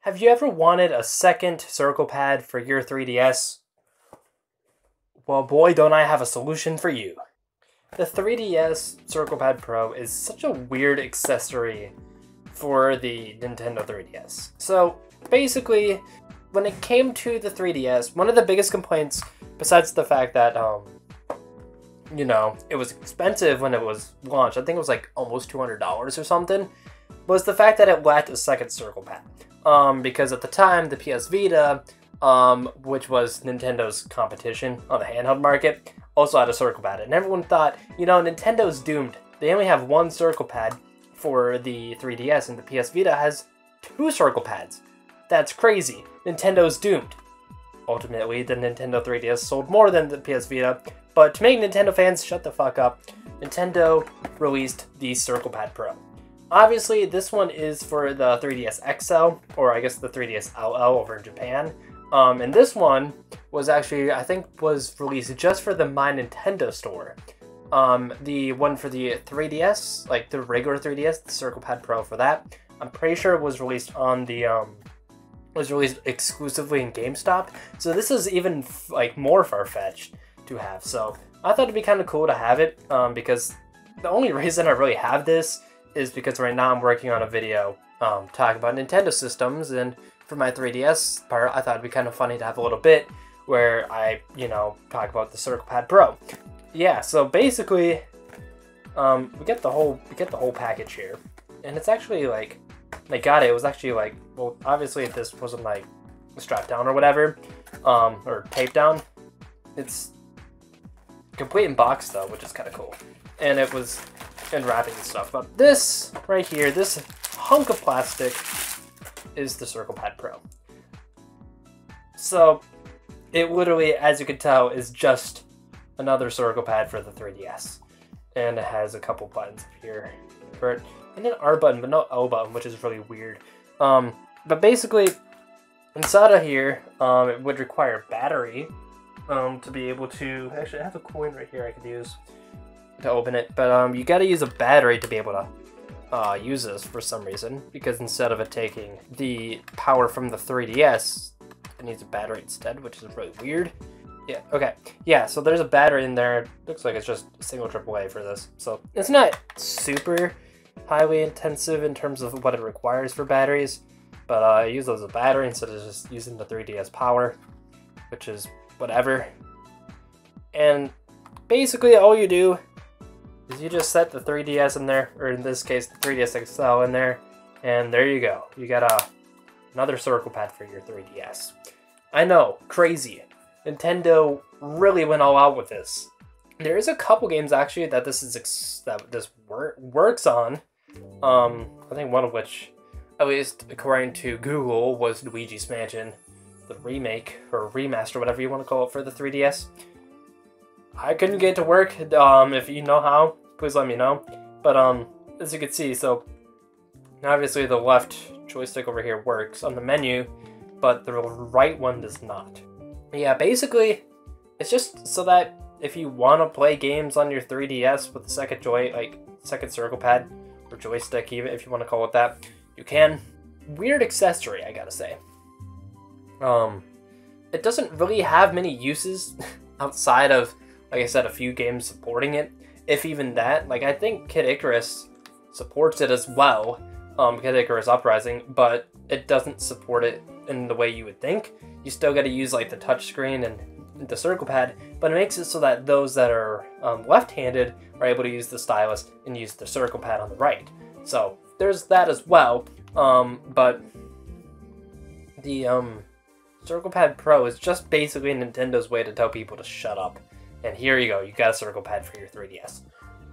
Have you ever wanted a second circle pad for your 3DS? Well, boy, don't I have a solution for you. The 3DS Circle Pad Pro is such a weird accessory for the Nintendo 3DS. So, basically, when it came to the 3DS, one of the biggest complaints, besides the fact that, it was expensive when it was launched, I think it was like almost $200 or something, was the fact that it lacked a second circle pad. Because at the time, the PS Vita, which was Nintendo's competition on the handheld market, also had a circle pad. And everyone thought, Nintendo's doomed. They only have one circle pad for the 3DS, and the PS Vita has two circle pads. That's crazy. Nintendo's doomed. Ultimately, the Nintendo 3DS sold more than the PS Vita, but to make Nintendo fans shut the fuck up, Nintendo released the Circle Pad Pro. Obviously, this one is for the 3DS XL, or I guess the 3DS LL over in Japan. And this one was actually, I think, was released just for the My Nintendo store. The one for the 3DS, like the regular 3DS, the Circle Pad Pro for that, I'm pretty sure it was released on the, was released exclusively in GameStop. So this is even like more far-fetched to have. So I thought it'd be kind of cool to have it, because the only reason I really have this is because right now I'm working on a video talking about Nintendo systems, and for my 3DS part, I thought it'd be kind of funny to have a little bit where I, talk about the Circle Pad Pro. Yeah, so basically, we get the whole package here, and it's actually like, it was actually like, well, obviously this wasn't like strapped down or whatever, or taped down. It's complete in box though, which is kind of cool, and it was in wrapping and stuff. But this right here, this hunk of plastic, is the Circle Pad Pro. So it literally, as you can tell, is just another circle pad for the 3DS, and it has a couple buttons here for it, and an R button, but no L button, which is really weird. But basically, inside of here, it would require a battery to be able to. Actually, I have a coin right here I could use to open it, but you got to use a battery to be able to use this for some reason, because instead of it taking the power from the 3DS, it needs a battery instead, which is really weird. Yeah, okay. Yeah, so there's a battery in there. Looks like it's just a single AAA for this. So it's not super highly intensive in terms of what it requires for batteries, but I use those as a battery instead of just using the 3DS power, which is whatever. And basically all you do is you just set the 3DS in there, or in this case the 3DS XL in there, and there you go. You got another circle pad for your 3DS. I know, crazy. Nintendo really went all out with this. There is a couple games actually that this works on. I think one of which, at least according to Google, was Luigi's Mansion, the remake or remaster, whatever you want to call it, for the 3DS. I couldn't get it to work. If you know how, please let me know. But as you can see, so obviously the left joystick over here works on the menu, but the right one does not. Yeah, basically, it's just so that if you want to play games on your 3DS with the second circle pad, or joystick even, if you want to call it that, you can. Weird accessory, I gotta say. It doesn't really have many uses outside of, like I said, a few games supporting it, if even that. Like, I think Kid Icarus supports it as well, Kid Icarus Uprising, but it doesn't support it in the way you would think. You still gotta use, like, the touchscreen and the circle pad, but it makes it so that those that are left-handed are able to use the stylus and use the circle pad on the right. So, there's that as well, but the Circle Pad Pro is just basically Nintendo's way to tell people to shut up. And here you go, you got a circle pad for your 3DS.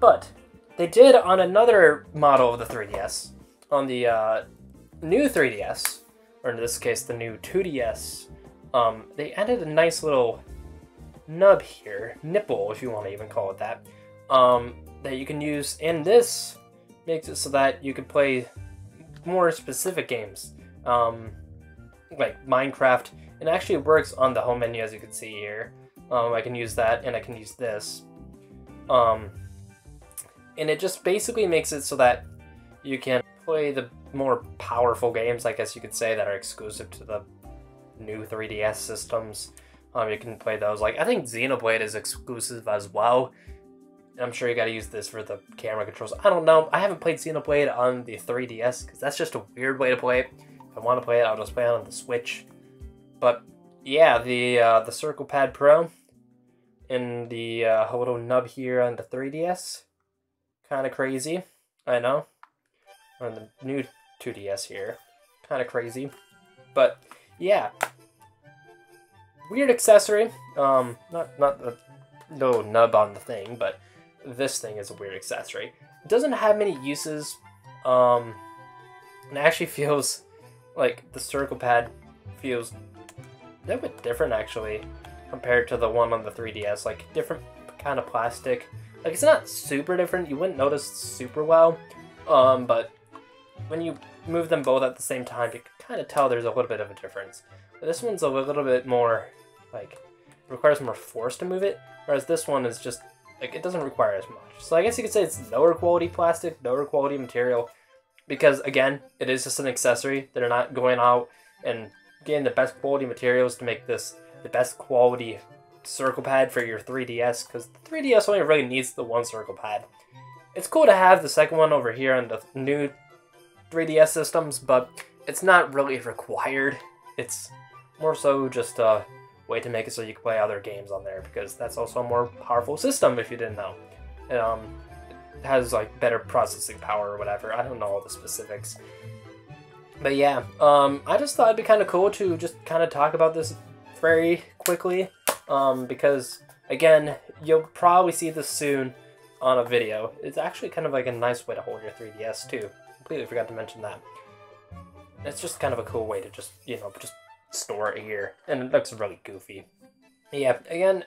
But they did on another model of the 3DS, on the new 3DS, or in this case the new 2DS, they added a nice little nub here, nipple if you want to even call it that, that you can use, and this makes it so that you can play more specific games, like Minecraft. It actually works on the home menu, as you can see here. I can use that, and I can use this. And it just basically makes it so that you can play the more powerful games, I guess you could say, that are exclusive to the new 3DS systems. You can play those. Like, I think Xenoblade is exclusive as well. I'm sure you gotta use this for the camera controls. I don't know. I haven't played Xenoblade on the 3DS because that's just a weird way to play it. If I want to play it, I'll just play it on the Switch. But yeah, the Circle Pad Pro and the little nub here on the 3DS, kind of crazy. I know. On the new 2DS here, kind of crazy. But yeah, weird accessory. Not the little nub on the thing, but this thing is a weird accessory. It doesn't have many uses. It actually feels like the Circle Pad feels a little bit different actually compared to the one on the 3DS. Like different kind of plastic. Like it's not super different. You wouldn't notice super well. But when you move them both at the same time, you can kind of tell there's a little bit of a difference. But this one's a little bit more like it requires more force to move it, whereas this one is just like it doesn't require as much. So I guess you could say it's lower quality plastic, lower quality material, because again, it is just an accessory. They're not going out and getting the best quality materials to make this the best quality circle pad for your 3DS, because the 3DS only really needs the one circle pad. It's cool to have the second one over here on the new 3DS systems, but it's not really required. It's more so just a way to make it so you can play other games on there, because that's also a more powerful system if you didn't know. It has like better processing power or whatever. I don't know all the specifics. But yeah, I just thought it'd be kind of cool to just kind of talk about this very quickly, because again, you'll probably see this soon on a video. It's actually kind of like a nice way to hold your 3DS too. Completely forgot to mention that. It's just kind of a cool way to just, you know, just store it here, and it looks really goofy. Yeah, again,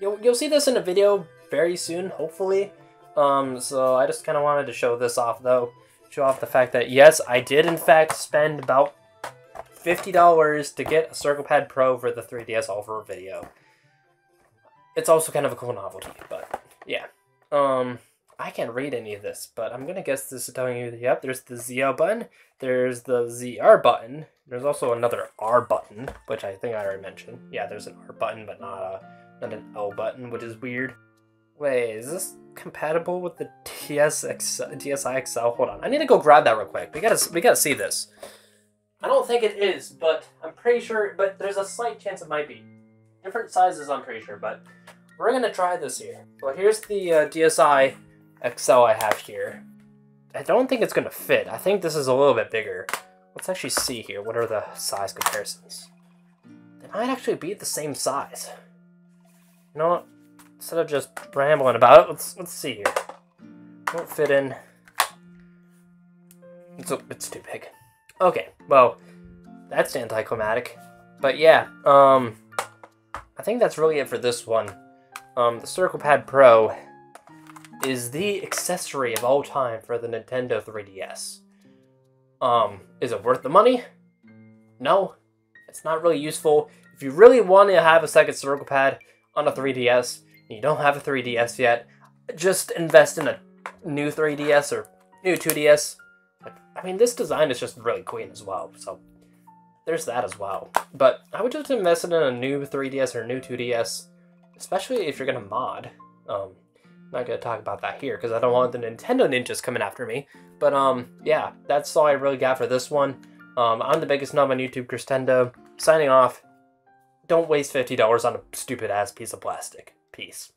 you'll see this in a video very soon, hopefully. So I just kind of wanted to show this off though. Show off the fact that yes, I did in fact spend about $50 to get a Circle Pad Pro for the 3DS all for a video. It's also kind of a cool novelty, but yeah. I can't read any of this, but I'm gonna guess this is telling you that, yep, there's the ZL button, there's the ZR button, there's also another R button, which I think I already mentioned. Yeah, there's an R button, but not an L button, which is weird. Wait, is this compatible with the DSi XL? Hold on, I need to go grab that real quick. We gotta see this. I don't think it is, but I'm pretty sure, but there's a slight chance it might be. Different sizes, I'm pretty sure, but we're gonna try this here. Well, here's the DSi XL I have here. I don't think it's gonna fit. I think this is a little bit bigger. Let's actually see here. What are the size comparisons? They might actually be the same size. You know what? Instead of just rambling about it, let's see here. Won't fit in. It's too big. Okay, well, that's anticlimactic. But yeah, I think that's really it for this one. The Circle Pad Pro is the accessory of all time for the Nintendo 3DS. Is it worth the money? No, it's not really useful. If you really want to have a second Circle Pad on a 3DS, and you don't have a 3DS yet, just invest in a new 3DS or new 2DS. I mean, this design is just really clean as well, so there's that as well. But I would just invest in a new 3DS or a new 2DS, especially if you're gonna mod. I'm not gonna talk about that here because I don't want the Nintendo ninjas coming after me. But yeah, that's all I really got for this one. I'm the biggest nub on YouTube, Christendo. Signing off. Don't waste $50 on a stupid ass piece of plastic. Peace.